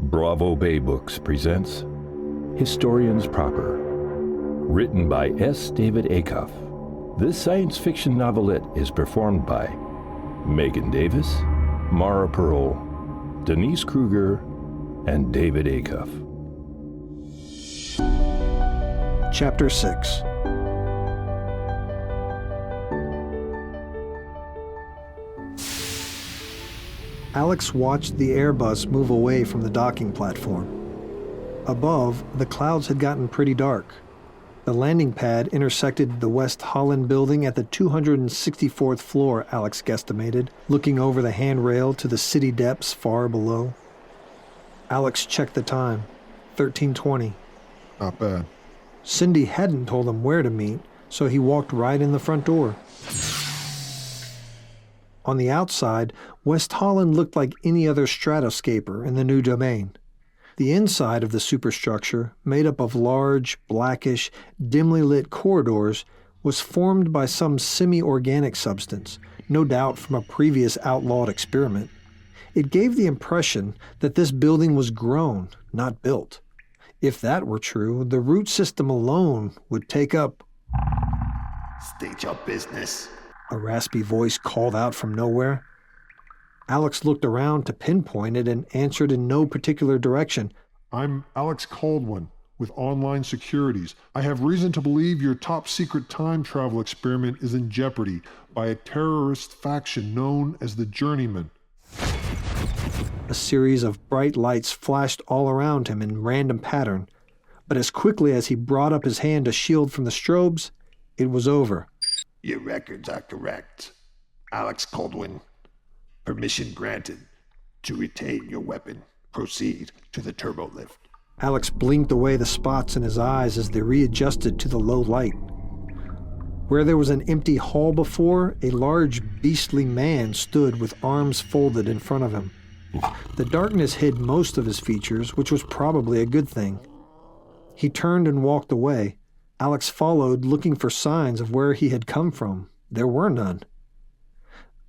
BravoBay Books presents Historians Proper, written by S. David Acuff. This science fiction novelette is performed by Megan Davis, Mara Purl, Denise Krueger, and David Acuff. Chapter 6. Alex watched the Airbus move away from the docking platform. Above, the clouds had gotten pretty dark. The landing pad intersected the West Holland building at the 264th floor, Alex guesstimated, looking over the handrail to the city depths far below. Alex checked the time, 13:20. Not bad. Cindy hadn't told him where to meet, so he walked right in the front door. On the outside, West Holland looked like any other stratoscaper in the new domain. The inside of the superstructure, made up of large, blackish, dimly lit corridors, was formed by some semi-organic substance, no doubt from a previous outlawed experiment. It gave the impression that this building was grown, not built. If that were true, the root system alone would take up... State your business. A raspy voice called out from nowhere. Alex looked around to pinpoint it and answered in no particular direction. I'm Alex Caldwyn with Online Securities. I have reason to believe your top secret time travel experiment is in jeopardy by a terrorist faction known as the Journeymen. A series of bright lights flashed all around him in random pattern, but as quickly as he brought up his hand to shield from the strobes, it was over. Your records are correct. Alex Caldwyn. Permission granted to retain your weapon. Proceed to the turbo lift. Alex blinked away the spots in his eyes as they readjusted to the low light. Where there was an empty hall before, a large, beastly man stood with arms folded in front of him. The darkness hid most of his features, which was probably a good thing. He turned and walked away. Alex followed, looking for signs of where he had come from. There were none.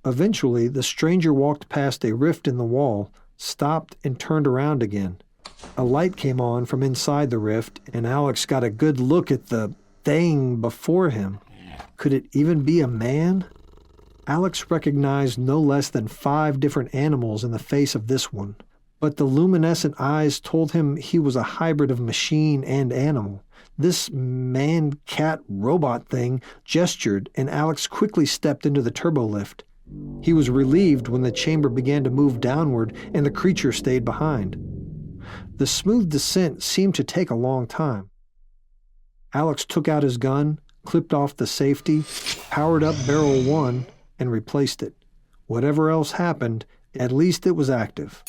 Eventually, the stranger walked past a rift in the wall, stopped, and turned around again. A light came on from inside the rift, and Alex got a good look at the thing before him. Could it even be a man? Alex recognized no less than 5 different animals in the face of this one, but the luminescent eyes told him he was a hybrid of machine and animal. This man-cat-robot thing gestured, and Alex quickly stepped into the turbolift. He was relieved when the chamber began to move downward and the creature stayed behind. The smooth descent seemed to take a long time. Alex took out his gun, clipped off the safety, powered up barrel 1, and replaced it. Whatever else happened, at least it was active.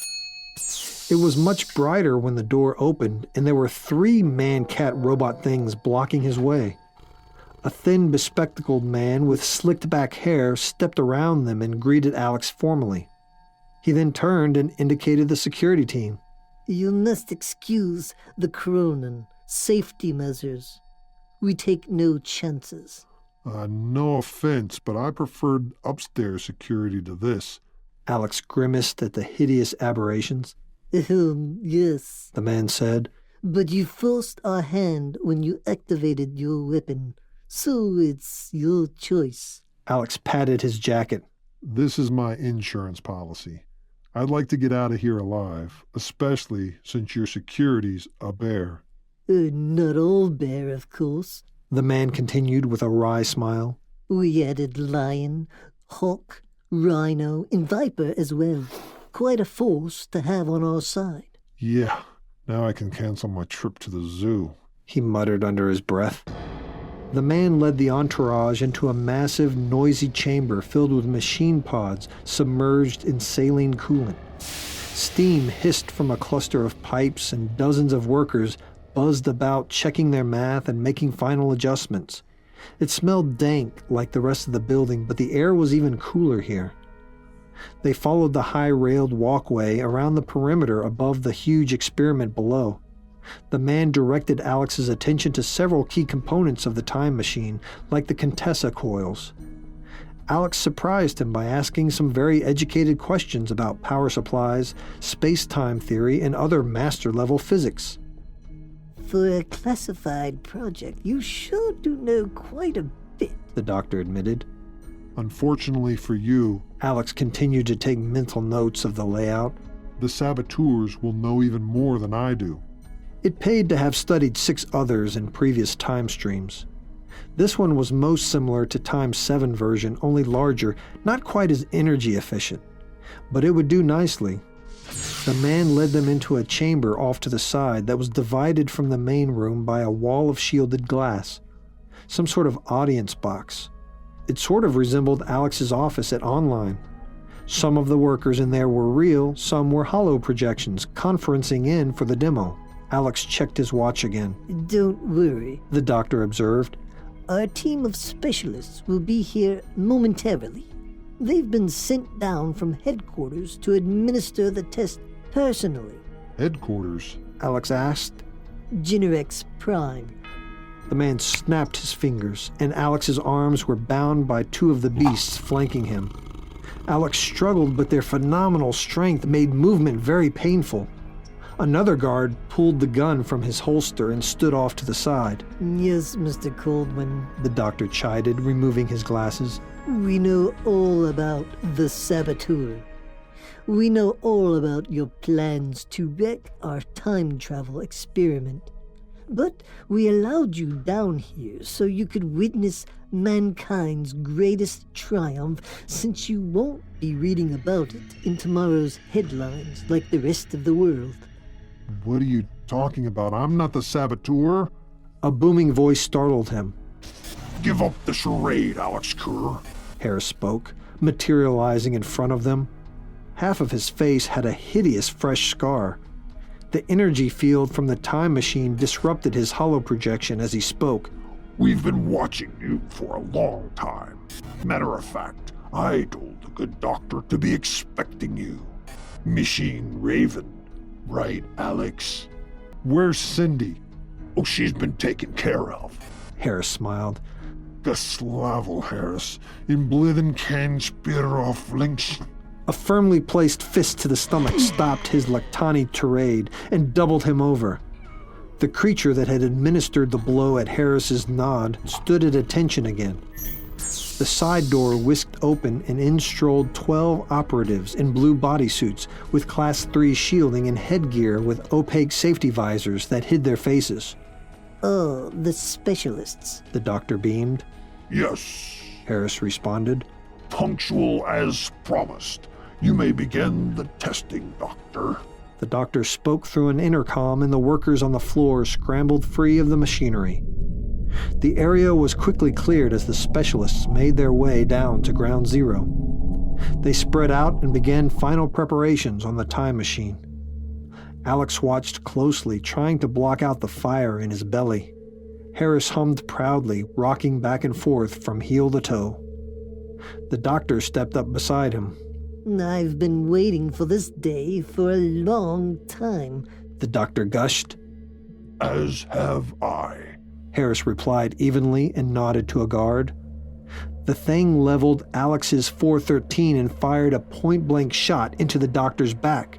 It was much brighter when the door opened, and there were 3 man-cat-robot things blocking his way. A thin, bespectacled man with slicked-back hair stepped around them and greeted Alex formally. He then turned and indicated the security team. You must excuse the Cronin safety measures. We take no chances. No offense, but I preferred upstairs security to this. Alex grimaced at the hideous aberrations. Yes, the man said. But you forced our hand when you activated your weapon, so it's your choice. Alex patted his jacket. This is my insurance policy. I'd like to get out of here alive, especially since your security's a bear. Not all bear, of course. The man continued with a wry smile. We added lion, hawk, rhino, and viper as well. Quite a force to have on our side. Yeah, now I can cancel my trip to the zoo, he muttered under his breath. The man led the entourage into a massive, noisy chamber filled with machine pods submerged in saline coolant. Steam hissed from a cluster of pipes, and dozens of workers buzzed about, checking their math and making final adjustments. It smelled dank like the rest of the building, but the air was even cooler here. They followed the high-railed walkway around the perimeter above the huge experiment below. The man directed Alex's attention to several key components of the time machine, like the Contessa coils. Alex surprised him by asking some very educated questions about power supplies, space-time theory, and other master-level physics. For a classified project, you sure do know quite a bit, the doctor admitted. Unfortunately for you, Alex continued to take mental notes of the layout. the saboteurs will know even more than I do. It paid to have studied 6 others in previous time streams. This one was most similar to Time 7 version, only larger, not quite as energy efficient. But it would do nicely. The man led them into a chamber off to the side that was divided from the main room by a wall of shielded glass. Some sort of audience box. It sort of resembled Alex's office at Online. Some of the workers in there were real, some were hollow projections, conferencing in for the demo. Alex checked his watch again. Don't worry, The doctor observed. our team of specialists will be here momentarily. They've been sent down from headquarters to administer the test personally. Headquarters? Alex asked. Generex Prime. The man snapped his fingers, and Alex's arms were bound by 2 of the beasts flanking him. Alex struggled, but their phenomenal strength made movement very painful. Another guard pulled the gun from his holster and stood off to the side. Yes, Mr. Caldwyn. The doctor chided, removing his glasses. We know all about the saboteur. We know all about your plans to wreck our time travel experiment. But we allowed you down here so you could witness mankind's greatest triumph, since you won't be reading about it in tomorrow's headlines like the rest of the world. What are you talking about? I'm not the saboteur. A booming voice startled him. Give up the charade, Alex Krueger. Harris spoke, materializing in front of them. Half of his face had a hideous fresh scar. The energy field from the time machine disrupted his hollow projection as he spoke. We've been watching you for a long time. Matter of fact, I told the good doctor to be expecting you. Machine Raven. Right, Alex? Where's Cindy? Oh, she's been taken care of. Harris smiled. Geslavel Harris. In blithen can spir off links. A firmly placed fist to the stomach stopped his Lactani tirade and doubled him over. The creature that had administered the blow at Harris's nod stood at attention again. The side door whisked open and in strolled 12 operatives in blue bodysuits with Class 3 shielding and headgear with opaque safety visors that hid their faces. Oh, the specialists. The doctor beamed. Yes, Harris responded. punctual as promised. You may begin the testing, Doctor. The doctor spoke through an intercom and the workers on the floor scrambled free of the machinery. The area was quickly cleared as the specialists made their way down to Ground Zero. They spread out and began final preparations on the time machine. Alex watched closely, trying to block out the fire in his belly. Harris hummed proudly, rocking back and forth from heel to toe. The doctor stepped up beside him. I've been waiting for this day for a long time. The doctor gushed. As have I. Harris replied evenly and nodded to a guard. The thing leveled Alex's 413 and fired a point-blank shot into the doctor's back.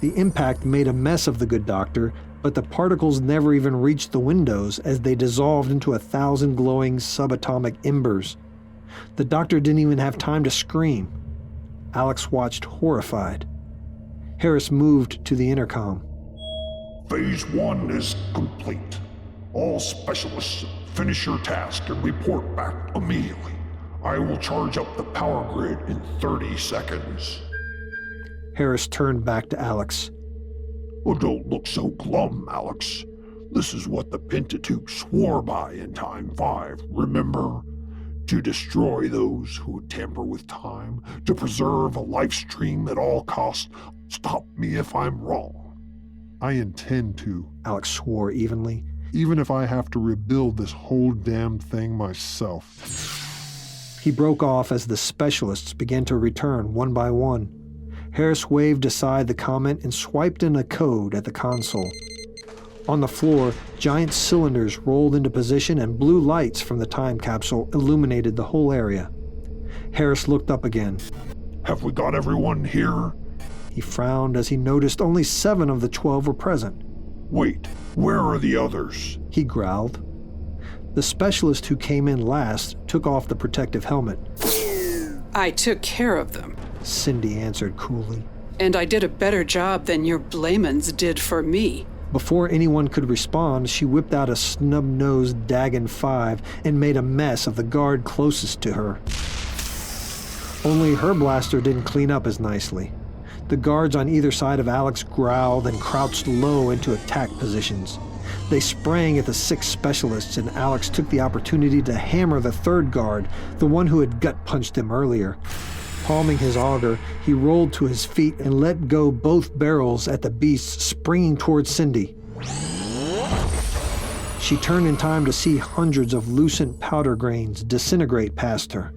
The impact made a mess of the good doctor, but the particles never even reached the windows as they dissolved into 1,000 glowing subatomic embers. The doctor didn't even have time to scream. Alex watched horrified. Harris moved to the intercom. Phase 1 is complete. All specialists, finish your task and report back immediately. I will charge up the power grid in 30 seconds. Harris turned back to Alex. Oh, don't look so glum, Alex. This is what the Pentateuch swore by in Time 5, remember? To destroy those who tamper with time, to preserve a life stream at all costs. Stop me if I'm wrong. I intend to, Alex swore evenly. even if I have to rebuild this whole damn thing myself. He broke off as the specialists began to return one by one. Harris waved aside the comment and swiped in a code at the console. On the floor, giant cylinders rolled into position and blue lights from the time capsule illuminated the whole area. Harris looked up again. Have we got everyone here? He frowned as he noticed only 7 of the 12 were present. Wait, where are the others? He growled. The specialist who came in last took off the protective helmet. I took care of them. Cindy answered coolly. And I did a better job than your Blamans did for me. Before anyone could respond, she whipped out a snub-nosed Dagon 5 and made a mess of the guard closest to her. Only her blaster didn't clean up as nicely. The guards on either side of Alex growled and crouched low into attack positions. They sprang at the 6 specialists, and Alex took the opportunity to hammer the 3rd guard, the one who had gut-punched him earlier. Palming his auger, he rolled to his feet and let go both barrels at the beast springing towards Cindy. She turned in time to see hundreds of lucent powder grains disintegrate past her.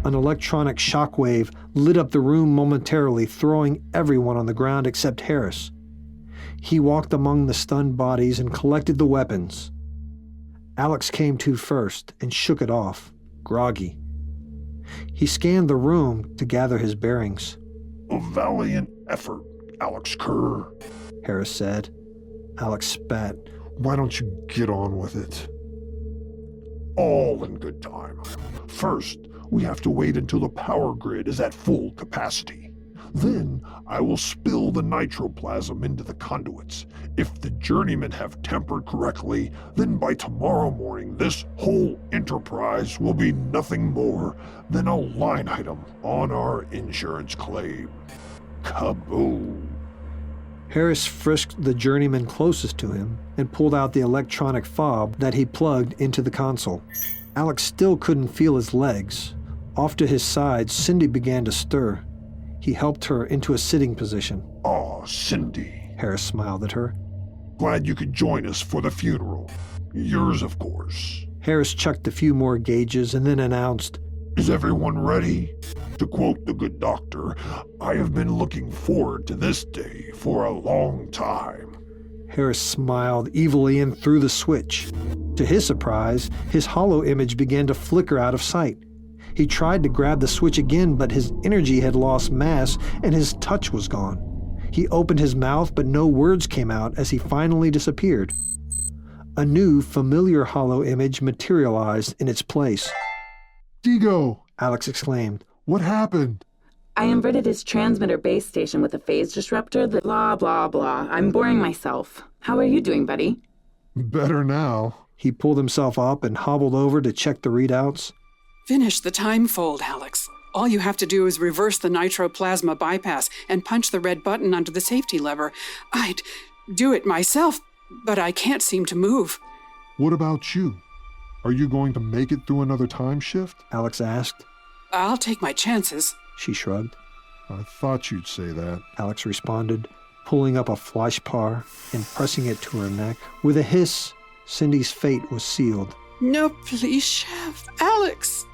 An electronic shockwave lit up the room momentarily, throwing everyone on the ground except Harris. He walked among the stunned bodies and collected the weapons. Alex came to first and shook it off, groggy. He scanned the room to gather his bearings. A valiant effort, Alex Kerr, Harris said. Alex spat. Why don't you get on with it? All in good time. First, we have to wait until the power grid is at full capacity. Then, I will spill the nitroplasm into the conduits. If the Journeymen have tempered correctly, then by tomorrow morning this whole enterprise will be nothing more than a line item on our insurance claim. Kaboom! Harris frisked the Journeyman closest to him and pulled out the electronic fob that he plugged into the console. Alex still couldn't feel his legs. Off to his side, Cindy began to stir. He helped her into a sitting position. Aw, Cindy. Harris smiled at her. Glad you could join us for the funeral. Yours, of course. Harris chucked a few more gauges and then announced, Is everyone ready? To quote the good doctor, I have been looking forward to this day for a long time. Harris smiled evilly and threw the switch. To his surprise, his hollow image began to flicker out of sight. He tried to grab the switch again, but his energy had lost mass and his touch was gone. He opened his mouth, but no words came out as he finally disappeared. A new, familiar hollow image materialized in its place. Digo! Alex exclaimed. What happened? I inverted his transmitter base station with a phase disruptor, blah, blah, blah. I'm boring myself. How are you doing, buddy? Better now. He pulled himself up and hobbled over to check the readouts. Finish the time fold, Alex. All you have to do is reverse the nitroplasma bypass and punch the red button under the safety lever. I'd do it myself, but I can't seem to move. What about you? Are you going to make it through another time shift? Alex asked. I'll take my chances. She shrugged. I thought you'd say that. Alex responded, pulling up a flashpar and pressing it to her neck. With a hiss, Cindy's fate was sealed. No, please, Chef. Alex,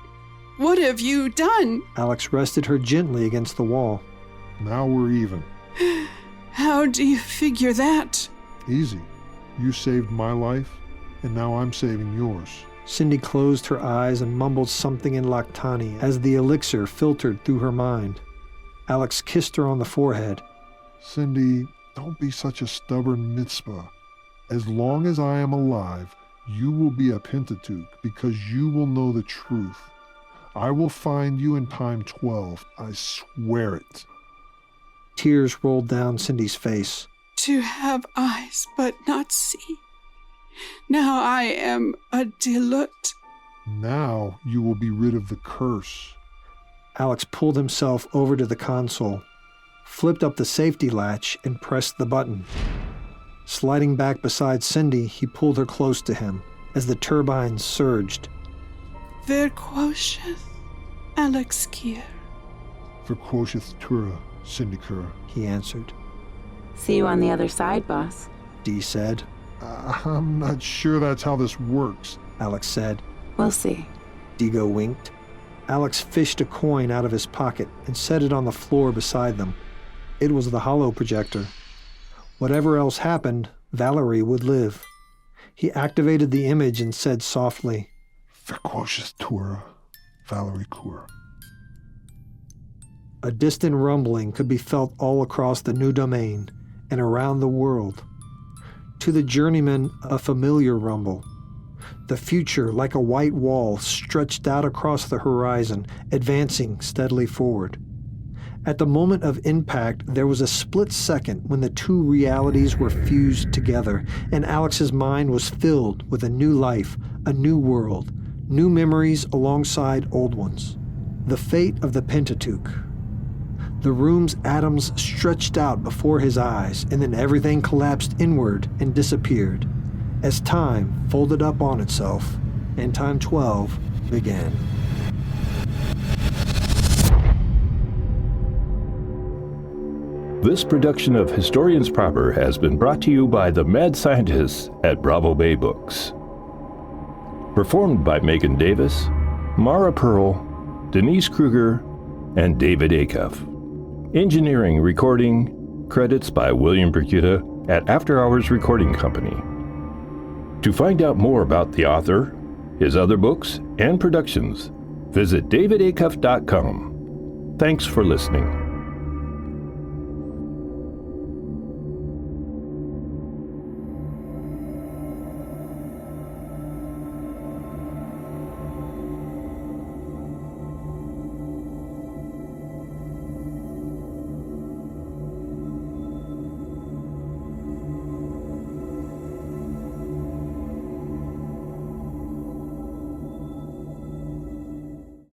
what have you done? Alex rested her gently against the wall. Now we're even. How do you figure that? Easy. You saved my life, and now I'm saving yours. Cindy closed her eyes and mumbled something in Lactani as the elixir filtered through her mind. Alex kissed her on the forehead. Cindy, don't be such a stubborn mitzvah. As long as I am alive, you will be a Pentateuch because you will know the truth. I will find you in time 12. I swear it. Tears rolled down Cindy's face. To have eyes but not see. Now I am a delut. Now you will be rid of the curse. Alex pulled himself over to the console, flipped up the safety latch, and pressed the button. Sliding back beside Cindy, he pulled her close to him as the turbines surged. Verquotieth Alex Kier. Verquotieth Tura, Cindy Kerr, he answered. See you on the other side, boss. Dee said. I'm not sure that's how this works. Alex said. We'll see. Digo winked. Alex fished a coin out of his pocket and set it on the floor beside them. It was the hollow projector. Whatever else happened, Valerie would live. He activated the image and said softly, Verquoshes Tura, Valerie Kur. A distant rumbling could be felt all across the new domain and around the world. To the Journeymen, a familiar rumble. The future, like a white wall, stretched out across the horizon, advancing steadily forward. At the moment of impact, there was a split second when the two realities were fused together, and Alex's mind was filled with a new life, a new world, new memories alongside old ones. The fate of the Pentateuch. The room's atoms stretched out before his eyes, and then everything collapsed inward and disappeared, as time folded up on itself, and time 12 began. This production of Historians Proper has been brought to you by the mad scientists at BravoBay Books. Performed by Megan Davis, Mara Purl, Denise Krueger, and David Acuff. Engineering recording credits by William Bercuda at After Hours Recording Company. To find out more about the author, his other books, and productions, visit davidacuff.com. Thanks for listening.